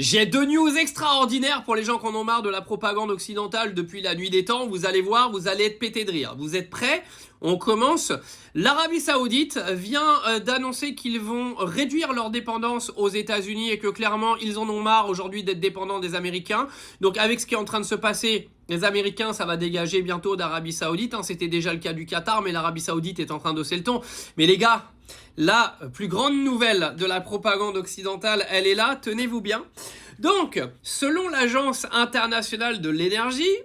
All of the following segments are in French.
J'ai deux news extraordinaires pour les gens qui en ont marre de la propagande occidentale depuis la nuit des temps. Vous allez voir, vous allez être pétés de rire. Vous êtes prêts? On commence. L'Arabie Saoudite vient d'annoncer qu'ils vont réduire leur dépendance aux États-Unis et que clairement, ils en ont marre aujourd'hui d'être dépendants des Américains. Donc avec ce qui est en train de se passer, les Américains, ça va dégager bientôt d'Arabie Saoudite. C'était déjà le cas du Qatar, mais l'Arabie Saoudite est en train d'hausser le ton. Mais les gars, la plus grande nouvelle de la propagande occidentale, elle est là, tenez-vous bien. Donc, selon l'Agence internationale de l'énergie,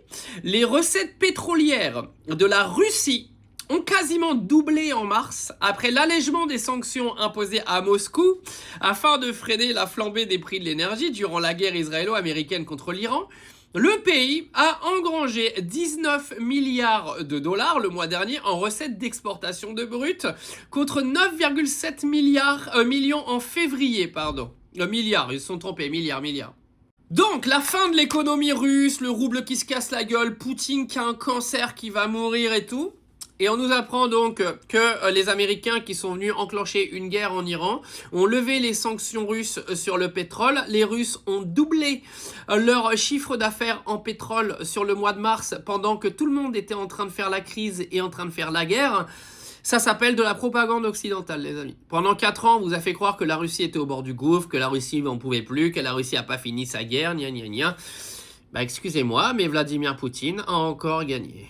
les recettes pétrolières de la Russie ont quasiment doublé en mars après l'allègement des sanctions imposées à Moscou afin de freiner la flambée des prix de l'énergie durant la guerre israélo-américaine contre l'Iran. Le pays a engrangé 19 milliards de dollars le mois dernier en recettes d'exportation de brut contre 9,7 millions en février, milliards, ils se sont trompés, milliards. Donc, la fin de l'économie russe, le rouble qui se casse la gueule, Poutine qui a un cancer qui va mourir et tout. Et on nous apprend donc que les Américains qui sont venus enclencher une guerre en Iran ont levé les sanctions russes sur le pétrole. Les Russes ont doublé leur chiffre d'affaires en pétrole sur le mois de mars pendant que tout le monde était en train de faire la crise et en train de faire la guerre. Ça s'appelle de la propagande occidentale, les amis. Pendant 4 ans, on vous a fait croire que la Russie était au bord du gouffre, que la Russie n'en pouvait plus, que la Russie n'a pas fini sa guerre, gna. Bah excusez-moi, mais Vladimir Poutine a encore gagné.